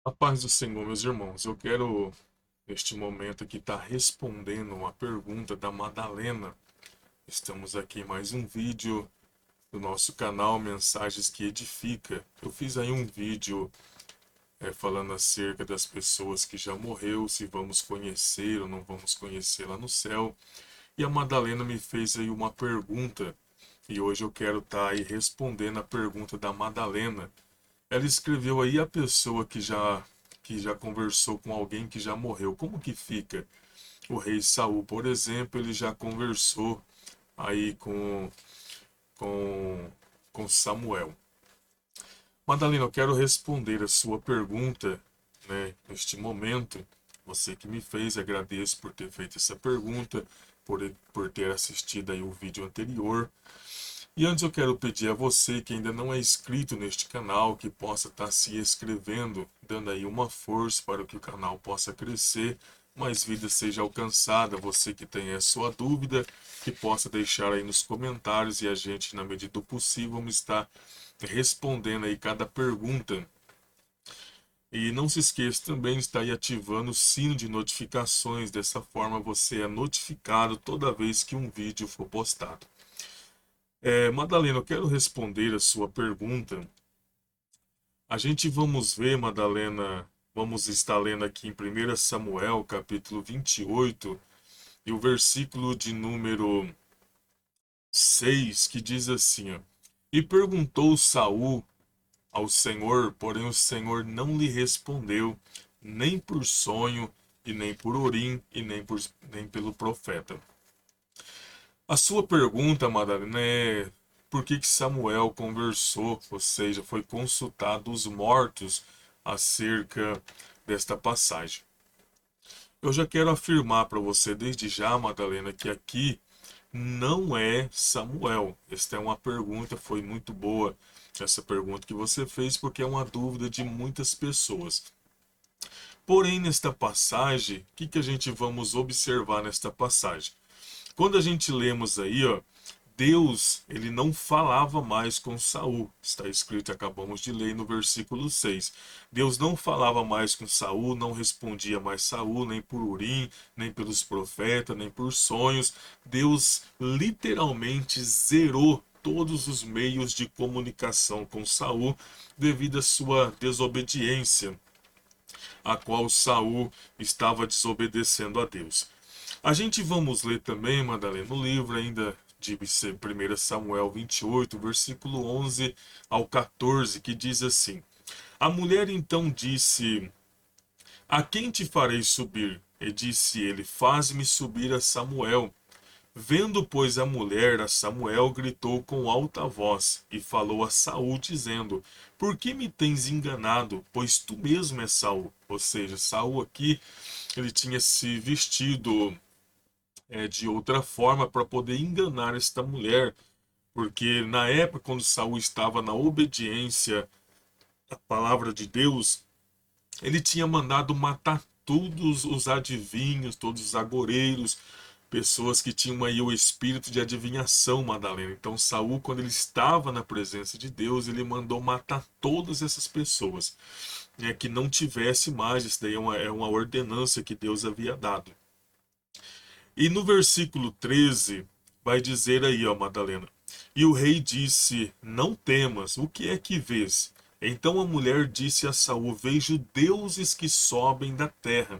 A paz do Senhor, meus irmãos. Eu quero, neste momento aqui, estar respondendo uma pergunta da Madalena. Estamos aqui em mais um vídeo do nosso canal Mensagens que Edifica. Eu fiz aí um vídeo falando acerca das pessoas que já morreu, se vamos conhecer ou não vamos conhecer lá no céu. E a Madalena me fez aí uma pergunta. E hoje eu quero estar aí respondendo a pergunta da Madalena. Ela escreveu aí a pessoa que já conversou com alguém que já morreu. Como que fica? O rei Saul, por exemplo, ele já conversou aí com, com Samuel. Madalena, eu quero responder a sua pergunta, né, neste momento. Você que me fez, agradeço por ter feito essa pergunta, por ter assistido aí o vídeo anterior. E antes eu quero pedir a você que ainda não é inscrito neste canal, que possa estar se inscrevendo, dando aí uma força para que o canal possa crescer, mais vida seja alcançada. Você que tem a sua dúvida, que possa deixar aí nos comentários e a gente, na medida do possível, vamos estar respondendo aí cada pergunta. E não se esqueça também de estar aí ativando o sino de notificações, dessa forma você é notificado toda vez que um vídeo for postado. Madalena, eu quero responder a sua pergunta. A gente vamos ver, Madalena, vamos estar lendo aqui em 1 Samuel, capítulo 28, e o versículo de número 6, que diz assim, ó, E perguntou Saul ao Senhor, porém o Senhor não lhe respondeu, nem por sonho, e nem por Urim, e nem pelo profeta. A sua pergunta, Madalena, é por que Samuel conversou, ou seja, foi consultado os mortos acerca desta passagem. Eu já quero afirmar para você desde já, Madalena, que aqui não é Samuel. Esta é uma pergunta, foi muito boa essa pergunta que você fez, porque é uma dúvida de muitas pessoas. Porém, nesta passagem, o que a gente vamos observar nesta passagem? Quando a gente lemos aí, ó, Deus, ele não falava mais com Saul. Está escrito, acabamos de ler no versículo 6. Deus não falava mais com Saul, não respondia mais Saul, nem por Urim, nem pelos profetas, nem por sonhos. Deus literalmente zerou todos os meios de comunicação com Saul devido à sua desobediência, a qual Saul estava desobedecendo a Deus. A gente vamos ler também, Madalena, no livro ainda de 1 Samuel 28, versículo 11 ao 14, que diz assim: A mulher então disse: A quem te farei subir? E disse ele: Faz-me subir a Samuel. Vendo, pois, a mulher a Samuel, gritou com alta voz e falou a Saul, dizendo: Por que me tens enganado? Pois tu mesmo és Saul. Ou seja, Saul aqui ele tinha se vestido de outra forma para poder enganar esta mulher, porque na época quando Saul estava na obediência à palavra de Deus, ele tinha mandado matar todos os adivinhos, todos os agoreiros, pessoas que tinham aí o espírito de adivinhação, Madalena. Então Saul, quando ele estava na presença de Deus, ele mandou matar todas essas pessoas, que não tivesse mais. Isso daí é uma ordenança que Deus havia dado. E no versículo 13 vai dizer aí, ó, Madalena: E o rei disse: Não temas, o que é que vês? Então a mulher disse a Saul: Vejo deuses que sobem da terra.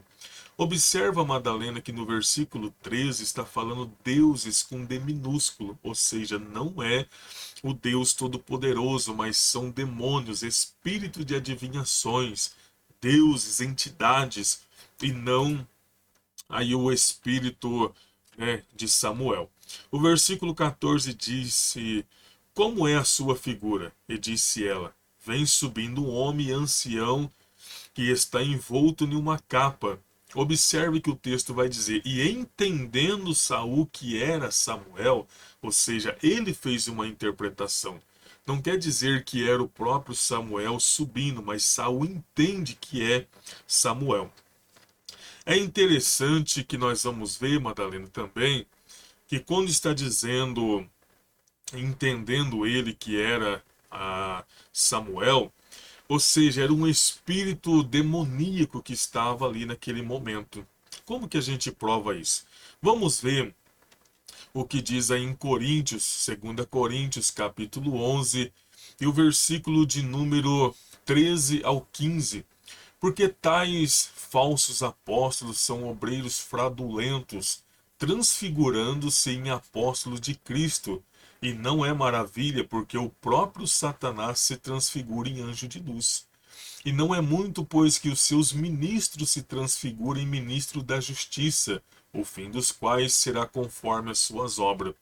Observa, Madalena, que no versículo 13 está falando deuses com D minúsculo, ou seja, não é o Deus Todo-Poderoso, mas são demônios, espírito de adivinhações, deuses, entidades, e não aí o espírito, de Samuel. O versículo 14 disse: Como é a sua figura? E disse ela: Vem subindo um homem ancião que está envolto em uma capa. Observe que o texto vai dizer: E entendendo Saul que era Samuel, ou seja, ele fez uma interpretação. Não quer dizer que era o próprio Samuel subindo, mas Saul entende que é Samuel. É interessante que nós vamos ver, Madalena, também, que quando está entendendo ele que era Samuel, Ou seja, era um espírito demoníaco que estava ali naquele momento. Como que a gente prova isso? Vamos ver o que diz aí em Coríntios, 2 Coríntios, capítulo 11, e o versículo de número 13 ao 15. Porque tais falsos apóstolos são obreiros fraudulentos, transfigurando-se em apóstolos de Cristo. E não é maravilha, porque o próprio Satanás se transfigura em anjo de luz. E não é muito, pois, que os seus ministros se transfigurem em ministro da justiça, o fim dos quais será conforme as suas obras.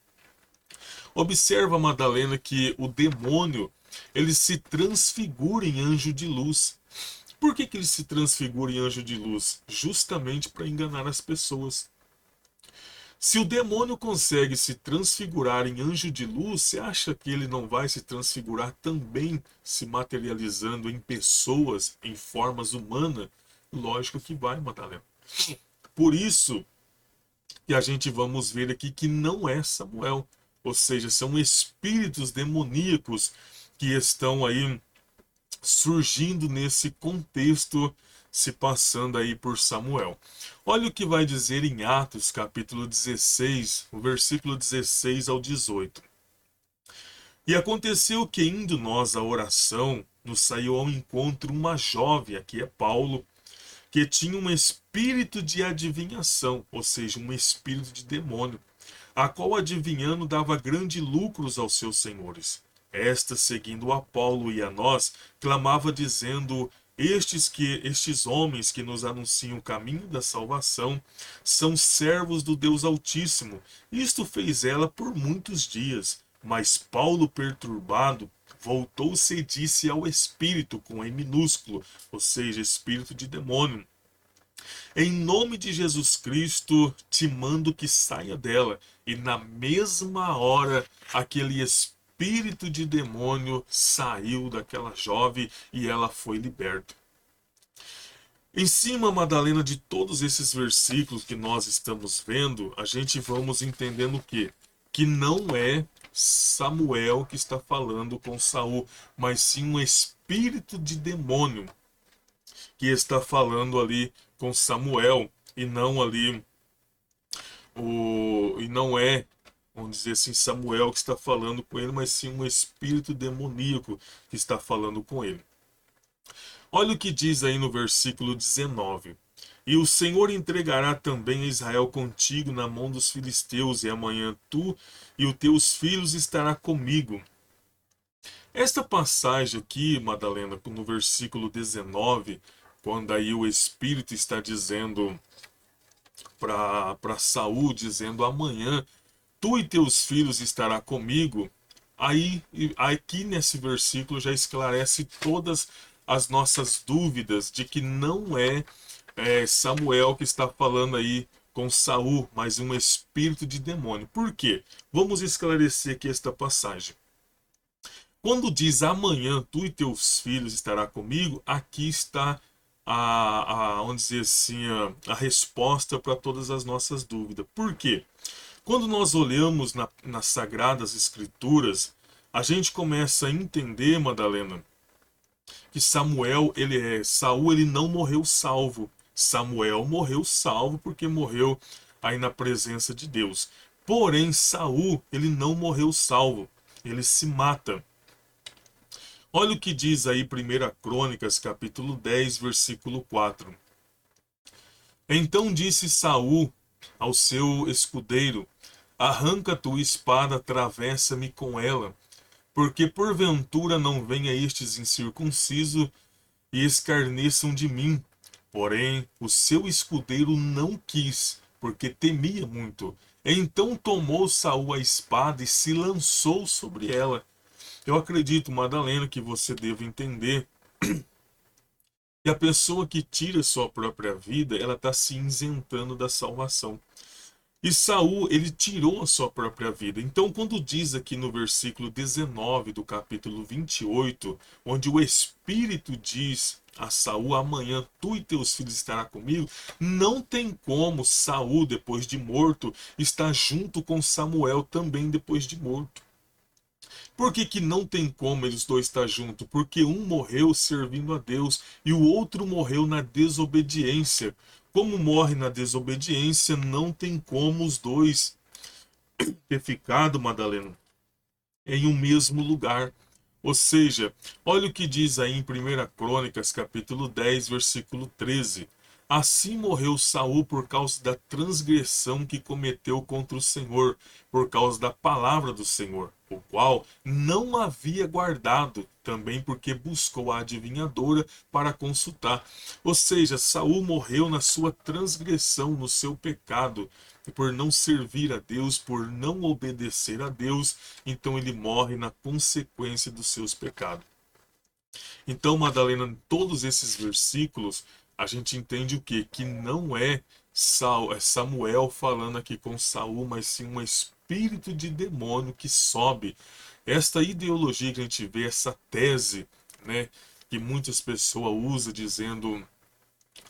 Observa, Madalena, que o demônio ele se transfigura em anjo de luz. Por que ele se transfigura em anjo de luz? Justamente para enganar as pessoas. Se o demônio consegue se transfigurar em anjo de luz, você acha que ele não vai se transfigurar também se materializando em pessoas, em formas humanas? Lógico que vai, Madalena. Por isso que a gente vamos ver aqui que não é Samuel. Ou seja, são espíritos demoníacos que estão aí surgindo nesse contexto, se passando aí por Samuel. Olha o que vai dizer em Atos, capítulo 16, o versículo 16 ao 18. E aconteceu que, indo nós à oração, nos saiu ao encontro uma jovem, aqui é Paulo, que tinha um espírito de adivinhação, ou seja, um espírito de demônio, a qual adivinhando dava grande lucros aos seus senhores. Esta, seguindo a Paulo e a nós, clamava dizendo: estes homens que nos anunciam o caminho da salvação são servos do Deus Altíssimo. Isto fez ela por muitos dias. Mas Paulo, perturbado, voltou-se e disse ao espírito, com E minúsculo, ou seja, espírito de demônio: em nome de Jesus Cristo, te mando que saia dela. E na mesma hora, aquele espírito de demônio saiu daquela jovem e ela foi liberta. Em cima, Madalena, de todos esses versículos que nós estamos vendo, a gente vamos entendendo o quê? Que não é Samuel que está falando com Saul, mas sim um espírito de demônio que está falando ali com Samuel e não ali e não é, vamos dizer assim, Samuel que está falando com ele, mas sim um espírito demoníaco que está falando com ele. Olha o que diz aí no versículo 19. E o Senhor entregará também a Israel contigo na mão dos filisteus, e amanhã tu e os teus filhos estará comigo. Esta passagem aqui, Madalena, no versículo 19, quando aí o Espírito está dizendo para Saul, dizendo: amanhã tu e teus filhos estará comigo. Aí, aqui nesse versículo já esclarece todas as nossas dúvidas de que não é Samuel que está falando aí com Saul, mas um espírito de demônio. Por quê? Vamos esclarecer aqui esta passagem. Quando diz amanhã tu e teus filhos estará comigo, aqui está vamos dizer assim, a resposta para todas as nossas dúvidas. Por quê? Quando nós olhamos nas Sagradas Escrituras, a gente começa a entender, Madalena, que Saul ele não morreu salvo. Samuel morreu salvo porque morreu aí na presença de Deus. Porém, Saul ele não morreu salvo. Ele se mata. Olha o que diz aí 1 Crônicas, capítulo 10, versículo 4. Então disse Saul ao seu escudeiro: arranca tua espada, atravessa-me com ela, porque porventura não venha estes incircuncisos e escarneçam de mim. Porém, o seu escudeiro não quis, porque temia muito. Então tomou Saul a espada e se lançou sobre ela. Eu acredito, Madalena, que você deve entender que a pessoa que tira sua própria vida, ela está se isentando da salvação. E Saul, ele tirou a sua própria vida. Então, quando diz aqui no versículo 19 do capítulo 28, onde o Espírito diz a Saul: amanhã tu e teus filhos estarão comigo, não tem como Saul, depois de morto, estar junto com Samuel também depois de morto. Por que que não tem como eles dois estar juntos? Porque um morreu servindo a Deus e o outro morreu na desobediência. Como morre na desobediência, não tem como os dois ter ficado, Madalena, em um mesmo lugar. Ou seja, olha o que diz aí em 1 Crônicas, capítulo 10, versículo 13. Assim morreu Saul por causa da transgressão que cometeu contra o Senhor, por causa da palavra do Senhor, o qual não havia guardado, também porque buscou a adivinhadora para consultar. Ou seja, Saul morreu na sua transgressão, no seu pecado, e por não servir a Deus, por não obedecer a Deus, então ele morre na consequência dos seus pecados. Então, Madalena, em todos esses versículos, a gente entende o quê? Que não é Samuel falando aqui com Saul, mas sim um espírito de demônio que sobe. Esta ideologia que a gente vê, essa tese, né, que muitas pessoas usam dizendo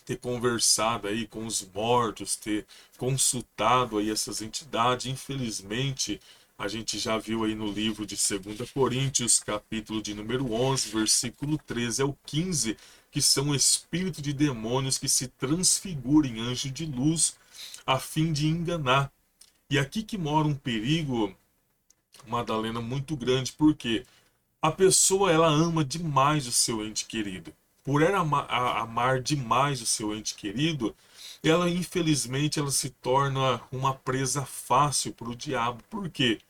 ter conversado aí com os mortos, ter consultado aí essas entidades. Infelizmente, a gente já viu aí no livro de 2 Coríntios, capítulo de número 11, versículo 13 ao 15, que são espíritos de demônios que se transfiguram em anjo de luz a fim de enganar. E aqui que mora um perigo, Madalena, muito grande, porque a pessoa ela ama demais o seu ente querido. Por ela amar demais o seu ente querido, ela infelizmente ela se torna uma presa fácil para o diabo. Por quê?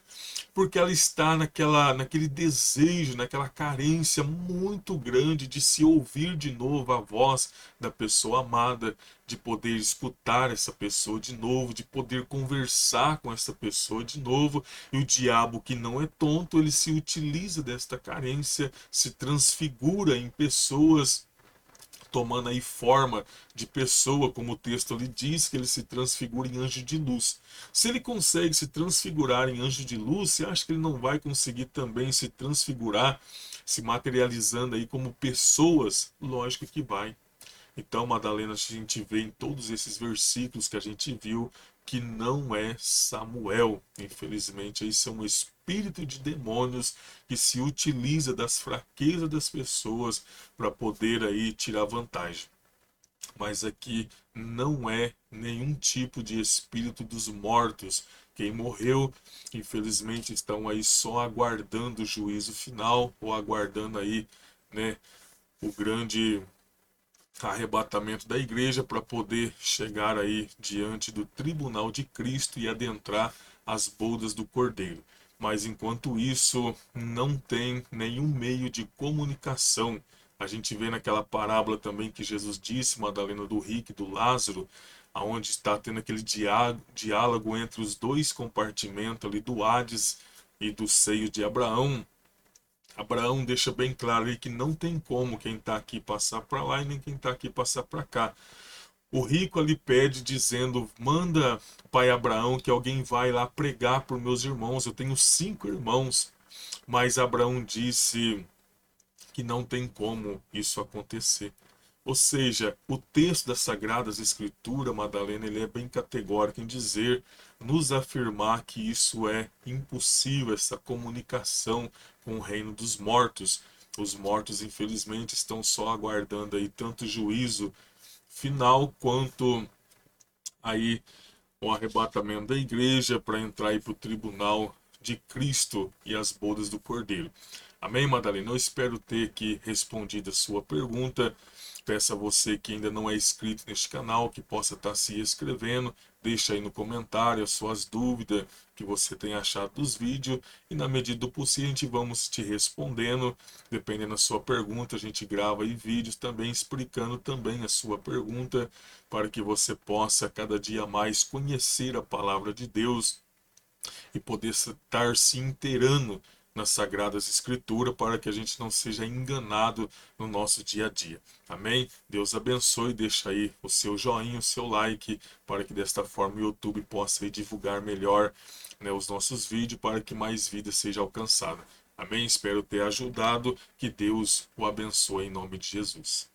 Porque ela está naquele desejo, naquela carência muito grande de se ouvir de novo a voz da pessoa amada, de poder escutar essa pessoa de novo, de poder conversar com essa pessoa de novo. E o diabo, que não é tonto, ele se utiliza desta carência, se transfigura em pessoas, tomando aí forma de pessoa, como o texto ali diz, que ele se transfigura em anjo de luz. Se ele consegue se transfigurar em anjo de luz, você acha que ele não vai conseguir também se transfigurar, se materializando aí como pessoas? Lógico que vai. Então, Madalena, a gente vê em todos esses versículos que a gente viu que não é Samuel. Infelizmente, isso é um espírito de demônios que se utiliza das fraquezas das pessoas para poder aí tirar vantagem. Mas aqui não é nenhum tipo de espírito dos mortos. Quem morreu, infelizmente, estão aí só aguardando o juízo final ou aguardando aí, né, o grande arrebatamento da igreja para poder chegar aí diante do tribunal de Cristo e adentrar as bodas do Cordeiro. Mas enquanto isso, não tem nenhum meio de comunicação. A gente vê naquela parábola também que Jesus disse, Madalena, do rico e do Lázaro, aonde está tendo aquele diálogo entre os dois compartimentos ali do Hades e do seio de Abraão. Abraão deixa bem claro aí que não tem como quem está aqui passar para lá e nem quem está aqui passar para cá. O rico ali pede dizendo, manda, pai Abraão, que alguém vai lá pregar por meus irmãos. Eu tenho 5 irmãos. Mas Abraão disse que não tem como isso acontecer. Ou seja, o texto das Sagradas Escrituras, Madalena, ele é bem categórico em dizer, nos afirmar que isso é impossível, essa comunicação com o reino dos mortos. Os mortos, infelizmente, estão só aguardando aí tanto o juízo final quanto aí o arrebatamento da igreja para entrar aí para o tribunal de Cristo e as bodas do Cordeiro. Amém, Madalena? Eu espero ter aqui respondido a sua pergunta. Peço a você que ainda não é inscrito neste canal, que possa estar se inscrevendo. Deixa aí no comentário as suas dúvidas que você tem achado dos vídeos. E na medida do possível, a gente vamos te respondendo. Dependendo da sua pergunta, a gente grava aí vídeos também explicando também a sua pergunta, para que você possa cada dia mais conhecer a palavra de Deus e poder estar se inteirando nas Sagradas Escrituras para que a gente não seja enganado no nosso dia a dia. Amém? Deus abençoe, deixa aí o seu joinha, o seu like, para que desta forma o YouTube possa aí divulgar melhor, né, os nossos vídeos para que mais vida seja alcançada. Amém? Espero ter ajudado. Que Deus o abençoe em nome de Jesus.